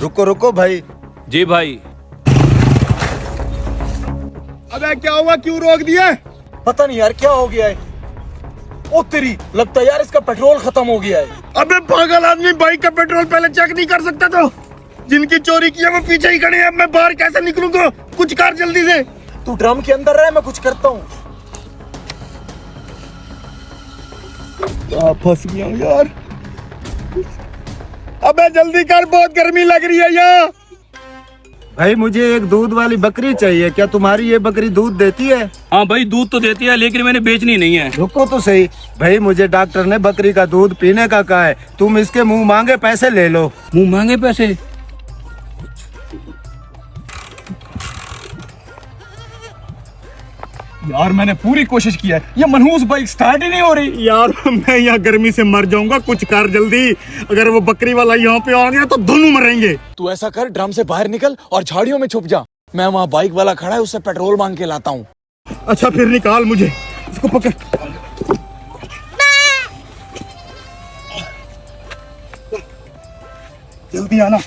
रुको रुको भाई। जी भाई। अबे क्या हुआ, क्यों रोक दिया? पता नहीं यार क्या हो गया है। ओ तेरी, लगता है यार इसका पेट्रोल खत्म हो गया है। अबे पागल आदमी, बाइक का पेट्रोल पहले चेक नहीं कर सकता? तो जिनकी चोरी की है वो पीछे ही खड़े हैं, अब मैं बाहर कैसे निकलूंगा? कुछ कर जल्दी से। तू ड्रम के अंदर रह, मैं कुछ करता हूँ। फंस गया हूँ यार। अबे जल्दी कर, बहुत गर्मी लग रही है यहाँ। भाई मुझे एक दूध वाली बकरी चाहिए, क्या तुम्हारी ये बकरी दूध देती है? हाँ भाई, दूध तो देती है लेकिन मैंने बेचनी नहीं है। रुको तो सही भाई, मुझे डॉक्टर ने बकरी का दूध पीने का कहा है, तुम इसके मुंह मांगे पैसे ले लो। मुंह मांगे पैसे? यार मैंने पूरी कोशिश की है, ये मनहूस बाइक स्टार्ट ही नहीं हो रही यार। मैं यहाँ गर्मी से मर जाऊंगा, कुछ कर जल्दी। अगर वो बकरी वाला यहाँ पे आ गया तो दोनों मरेंगे। तू ऐसा कर, ड्रम से बाहर निकल और झाड़ियों में छुप जा। मैं वहाँ बाइक वाला खड़ा है, उससे पेट्रोल मांग के लाता हूँ। अच्छा फिर निकाल मुझे, इसको पकड़। जल्दी आना।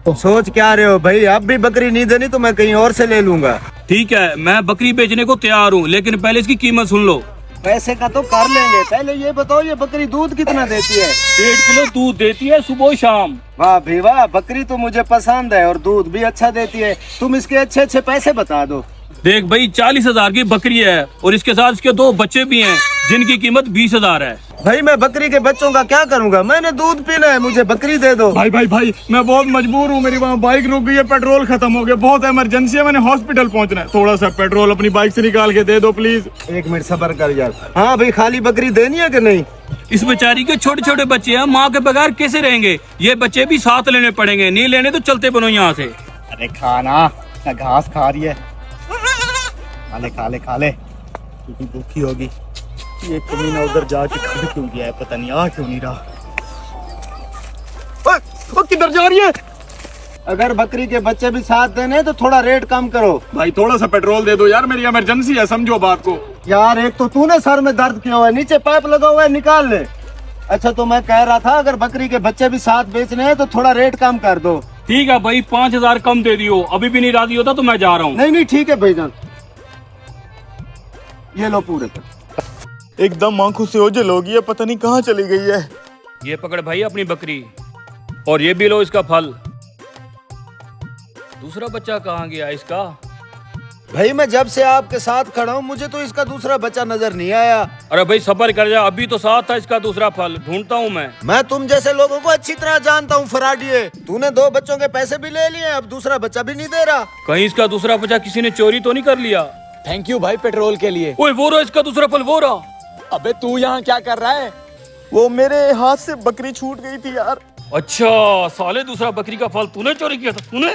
सोच क्या रहे हो भाई, अब भी बकरी नहीं देनी तो मैं कहीं और से ले लूंगा। ठीक है, मैं बकरी बेचने को तैयार हूँ, लेकिन पहले इसकी कीमत सुन लो। पैसे का तो कर लेंगे, पहले ये बताओ ये बकरी दूध कितना देती है? 1.5 किलो दूध देती है सुबह शाम। वाह भी वाह, बकरी तो मुझे पसंद है और दूध भी अच्छा देती है। तुम इसके अच्छे अच्छे पैसे बता दो। देख भाई, 40,000 की बकरी है और इसके साथ इसके 2 बच्चे भी हैं जिनकी कीमत 20,000 है। भाई मैं बकरी के बच्चों का क्या करूंगा, मैंने दूध पीना है, मुझे बकरी दे दो। भाई भाई भाई, मैं बहुत मजबूर हूँ, मेरी वहाँ बाइक रुक गई है, पेट्रोल खत्म हो गया, बहुत इमरजेंसी है, मैंने हॉस्पिटल पहुँचना है। थोड़ा सा पेट्रोल अपनी बाइक से निकाल के दे दो प्लीज। 1 मिनट सब्र कर यार। हाँ भाई, खाली बकरी देनी है कि नहीं? इस बेचारी के छोटे छोटे बच्चे हैं, माँ के बगैर कैसे रहेंगे? ये बच्चे भी साथ लेने पड़ेंगे, नहीं लेने तो चलते बनो यहाँ से। अरे खाना, घास खा रही है, खा ले, भूखी होगी। ये कमीना उधर जाके खड़ क्यों गया है, पता नहीं, आ क्यों नहीं रहा। वो किधर जा रही है? अगर बकरी के बच्चे भी साथ देने तो थोड़ा रेट कम करो। भाई थोड़ा सा पेट्रोल दे दो यार, मेरी इमरजेंसी है, समझो बात को। यार एक तो तूने सर में दर्द किया हुआ है, नीचे पाइप लगा हुआ है, निकाल ले। अच्छा तो मैं कह रहा था, अगर बकरी के बच्चे भी साथ बेचने हैं तो थोड़ा रेट कम कर दो। ठीक है भाई, 5,000 कम दे दियो। अभी भी नहीं राजी होता तो मैं जा रहा हूँ। नहीं ठीक है भाईजान, ये लो पूरे पे। एकदम आंखों से ओझल हो गई है, पता नहीं कहाँ चली गई है। ये पकड़ भाई अपनी बकरी, और ये भी लो इसका फल। दूसरा बच्चा कहाँ गया इसका? भाई मैं जब से आपके साथ खड़ा हूँ, मुझे तो इसका दूसरा बच्चा नजर नहीं आया। अरे भाई सब्र कर जा, अभी तो साथ था इसका दूसरा फल, ढूंढता हूँ मैं। मैं तुम जैसे लोगों को अच्छी तरह जानता हूँ फराडिये। तूने 2 बच्चों के पैसे भी ले लिए, अब दूसरा बच्चा भी नहीं दे रहा। कहीं इसका दूसरा बच्चा किसी ने चोरी तो नहीं कर लिया? थैंक यू भाई पेट्रोल के लिए। ओए वो रहा इसका दूसरा फल, वो रहा। अबे तू यहाँ क्या कर रहा है? वो मेरे हाथ से बकरी छूट गई थी यार। अच्छा साले, दूसरा बकरी का फल तूने चोरी किया था? तूने